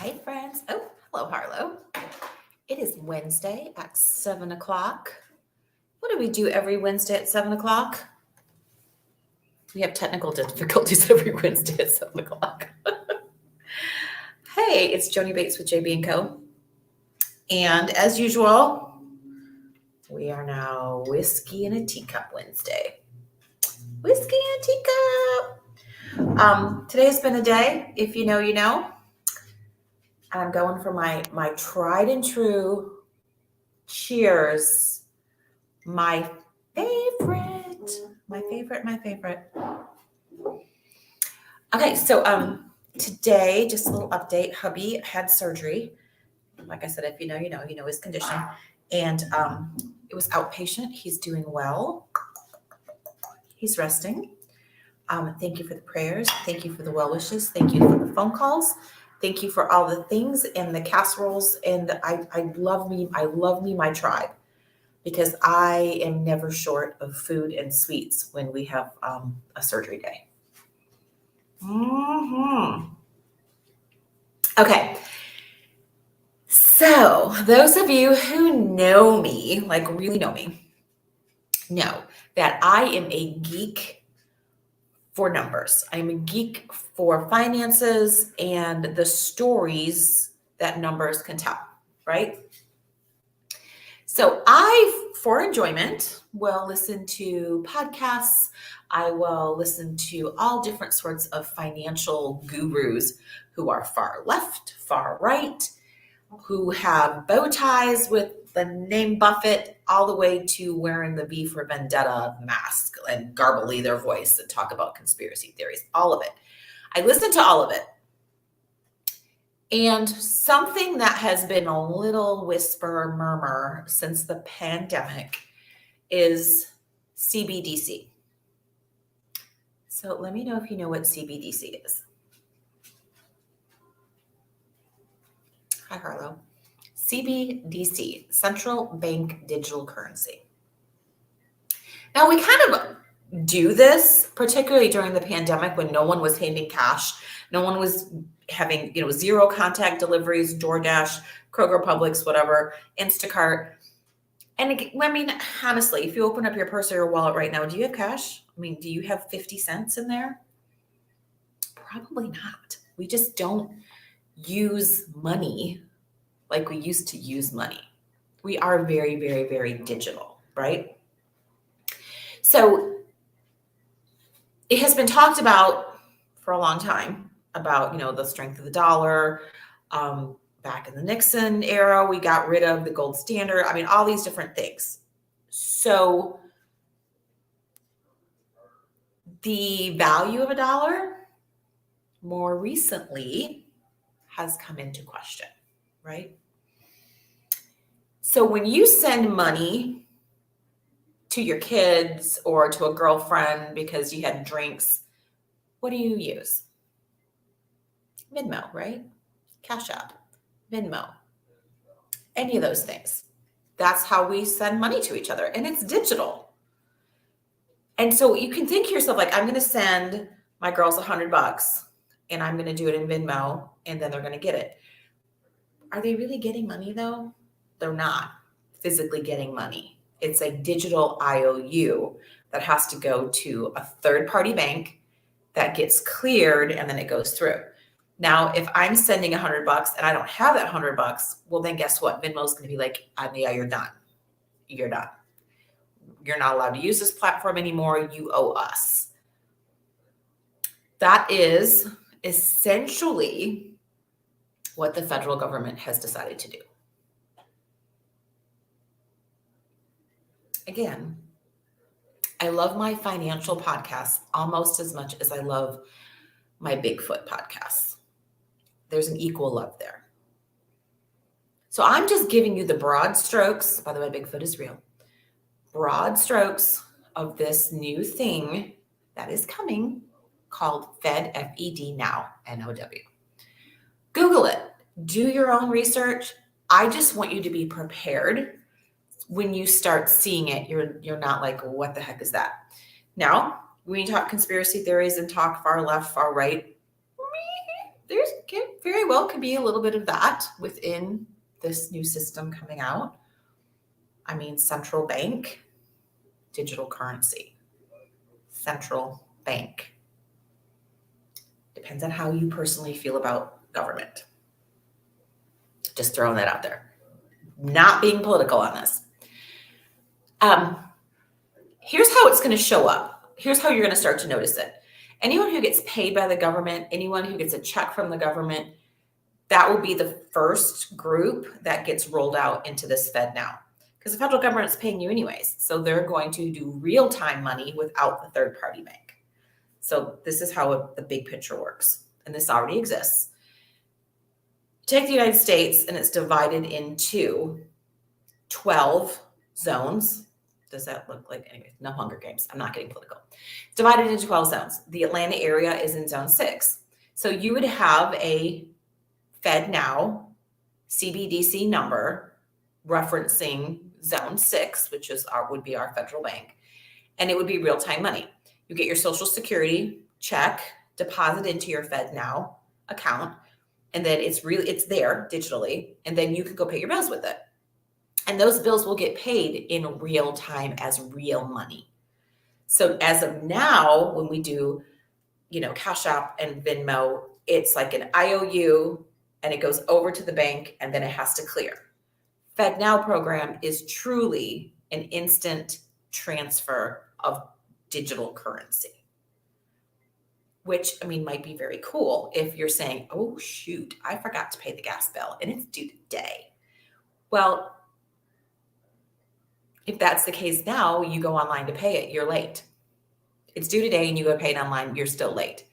Hi, friends. Oh, hello, Harlow. It is Wednesday at 7 o'clock. What do we do every Wednesday at 7 o'clock? We have technical difficulties every Wednesday at 7 o'clock. Hey, it's Joni Bates with JB & Co. And as usual, we are now Whiskey in a Teacup Wednesday. Whiskey in a teacup. Today's been a day. If you know, you know. I'm going for my tried and true cheers. My favorite. Okay, so today, just a little update. Hubby had surgery. Like I said, if you know, you know his condition. And it was outpatient. He's doing well. He's resting. Thank you for the prayers. Thank you for the well wishes. Thank you for the phone calls. Thank you for all the things and the casseroles. And I love me my tribe, because I am never short of food and sweets when we have a surgery day. Okay. So those of you who know me, like really know me, know that I am a geek for numbers. I'm a geek for finances and the stories that numbers can tell, right? So I, for enjoyment, will listen to podcasts. I will listen to all different sorts of financial gurus who are far left, far right, who have bow ties with the name Buffett, all the way to wearing the V for Vendetta mask and garbly their voice and talk about conspiracy theories, all of it. I listen to all of it. And something that has been a little whisper murmur since the pandemic is CBDC. So let me know if you know what CBDC is. Hi, Harlow. CBDC, Central Bank Digital Currency. Now, we kind of do this, particularly during the pandemic when no one was handing cash. No one was having, zero contact deliveries, DoorDash, Kroger, Publix, whatever, Instacart. And I mean, honestly, if you open up your purse or your wallet right now, do you have cash? I mean, do you have 50 cents in there? Probably not. We just don't use money like we used to use money. We are very, very, very digital, right? So it has been talked about for a long time about, the strength of the dollar. Back in the Nixon era, we got rid of the gold standard. I mean, all these different things. So the value of a dollar more recently has come into question, right? So when you send money to your kids or to a girlfriend because you had drinks, what do you use? Venmo, right? Cash App, Venmo, any of those things. That's how we send money to each other, and it's digital. And so you can think to yourself, like, I'm going to send my girls $100 and I'm going to do it in Venmo, and then they're going to get it. Are they really getting money though? They're not physically getting money. It's a digital IOU that has to go to a third-party bank that gets cleared, and then it goes through. Now, if I'm sending $100 and I don't have that $100, well, then guess what? Venmo's going to be like, yeah, you're done. You're done. You're not allowed to use this platform anymore. You owe us. That is essentially what the federal government has decided to do. Again, I love my financial podcasts almost as much as I love my Bigfoot podcasts. There's an equal love there. So I'm just giving you the broad strokes. By the way, Bigfoot is real. Broad strokes of this new thing that is coming called FEDNOW, N-O-W. Google it. Do your own research. I just want you to be prepared. When you start seeing it, you're not like, what the heck is that? Now, when you talk conspiracy theories and talk far left, far right, very well could be a little bit of that within this new system coming out. I mean, central bank, digital currency, central bank. Depends on how you personally feel about government. Just throwing that out there. Not being political on this. Here's how it's going to show up. Here's how you're going to start to notice it. Anyone who gets paid by the government, anyone who gets a check from the government, that will be the first group that gets rolled out into this FEDNOW. Because the federal government is paying you anyways. So they're going to do real-time money without the third-party bank. So this is how the big picture works. And this already exists. Take the United States, and it's divided into 12 zones. Does that look like, anyway, no Hunger Games. I'm not getting political. It's divided into 12 zones. The Atlanta area is in zone 6. So you would have a FEDNOW CBDC number referencing zone 6, which is would be our federal bank. And it would be real-time money. You get your Social Security check deposit into your FEDNOW account, and then it's there digitally, and then you can go pay your bills with it. And those bills will get paid in real time as real money. So as of now, when we do, Cash App and Venmo, it's like an IOU, and it goes over to the bank, and then it has to clear. FedNow program is truly an instant transfer of digital currency, which, might be very cool if you're saying, oh, shoot, I forgot to pay the gas bill and it's due today. Well, if that's the case now, you go online to pay it, you're late. It's due today and you go pay it online, you're still late.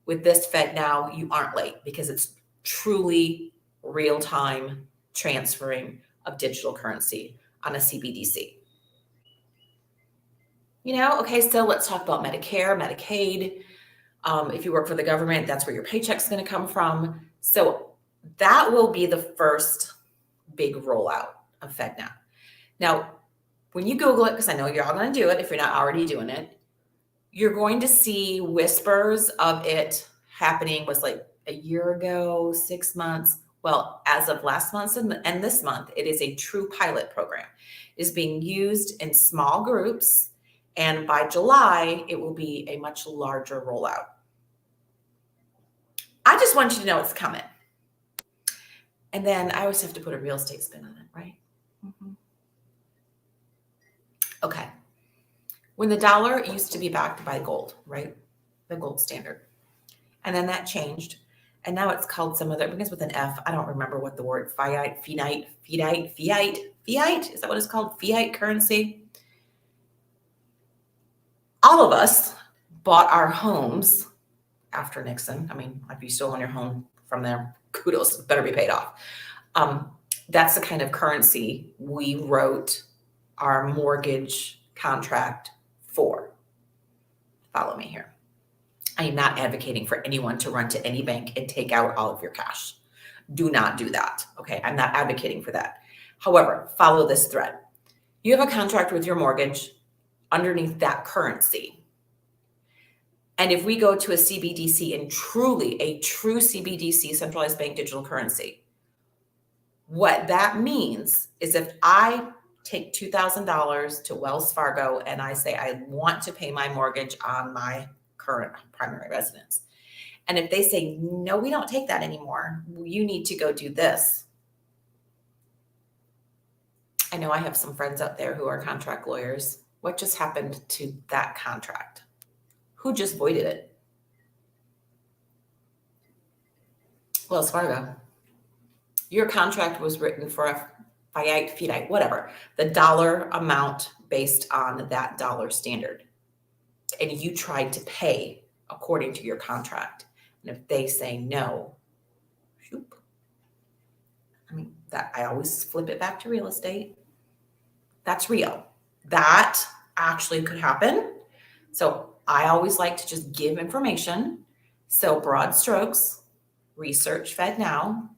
With this FedNow, you aren't late because it's truly real-time transferring of digital currency on a CBDC. Okay, so let's talk about Medicare, Medicaid. If you work for the government, that's where your paycheck's going to come from. So that will be the first big rollout of FedNow. Now, when you Google it, because I know you're all going to do it if you're not already doing it, you're going to see whispers of it happening. Was like a year ago, 6 months. Well, as of last month and this month, it is a true pilot program. It is being used in small groups, and by July, it will be a much larger rollout. I just want you to know it's coming. And then I always have to put a real estate spin on it, right? Mm-hmm. Okay. When the dollar used to be backed by gold, right? The gold standard. And then that changed. And now it's called some other, it begins with an F. I don't remember what the word, fiat, is that what it's called? Fiat currency. All of us bought our homes after Nixon. If you still own your home from there, kudos, better be paid off. That's the kind of currency we wrote our mortgage contract for. Follow me here. I am not advocating for anyone to run to any bank and take out all of your cash. Do not do that. Okay. I'm not advocating for that. However, follow this thread. You have a contract with your mortgage underneath that currency. And if we go to a CBDC and truly a true CBDC, centralized bank digital currency, what that means is if I take $2,000 to Wells Fargo and I say, I want to pay my mortgage on my current primary residence. And if they say, no, we don't take that anymore, you need to go do this. I know I have some friends out there who are contract lawyers. What just happened to that contract? Who just voided it? Wells Fargo. Your contract was written for a fiat, whatever, the dollar amount based on that dollar standard. And you tried to pay according to your contract. And if they say no, shoop. That I always flip it back to real estate. That's real. That actually could happen. So I always like to just give information. So broad strokes, research FedNow,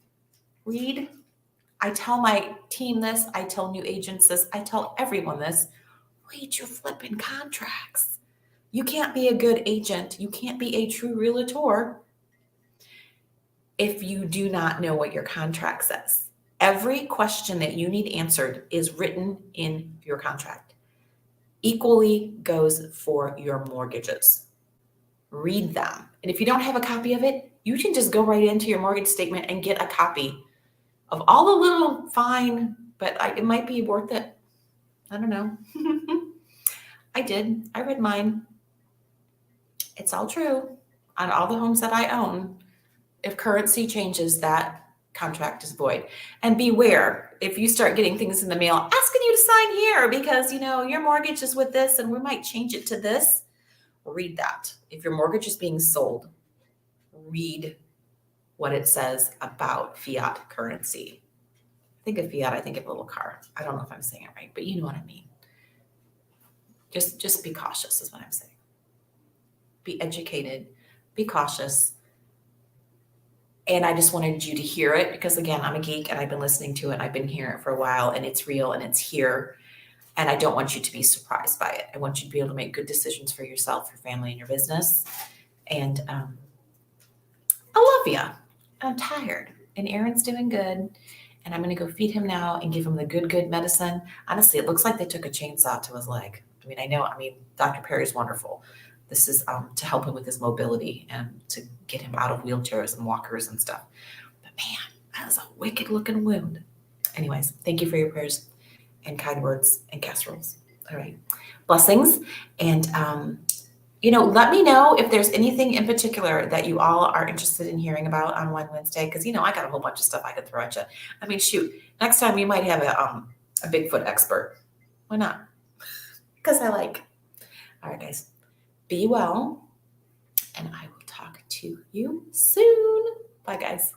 read. I tell my team this, I tell new agents this, I tell everyone this, read your flipping contracts. You can't be a good agent. You can't be a true realtor if you do not know what your contract says. Every question that you need answered is written in your contract. Equally goes for your mortgages. Read them. And if you don't have a copy of it, you can just go right into your mortgage statement and get a copy of all the little fine, but it might be worth it. I don't know. I did. I read mine. It's all true on all the homes that I own. If currency changes, that contract is void. And beware, if you start getting things in the mail asking you to sign here because, your mortgage is with this and we might change it to this, read that. If your mortgage is being sold, read what it says about fiat currency. Think of fiat, I think of a little car. I don't know if I'm saying it right, but you know what I mean. Just be cautious is what I'm saying. Be educated, be cautious. And I just wanted you to hear it because, again, I'm a geek and I've been listening to it. I've been hearing it for a while and it's real and it's here. And I don't want you to be surprised by it. I want you to be able to make good decisions for yourself, your family, and your business. And I love you. I'm tired. And Aaron's doing good. And I'm going to go feed him now and give him the good medicine. Honestly, it looks like they took a chainsaw to his leg. I mean, Dr. Perry's wonderful. This is to help him with his mobility and to get him out of wheelchairs and walkers and stuff. But man, that was a wicked looking wound. Anyways, thank you for your prayers and kind words and casseroles. All right. Blessings. And, let me know if there's anything in particular that you all are interested in hearing about on Wednesday. Because, I got a whole bunch of stuff I could throw at you. I mean, shoot, next time we might have a Bigfoot expert. Why not? Because I like. All right, guys. Be well, and I will talk to you soon. Bye, guys.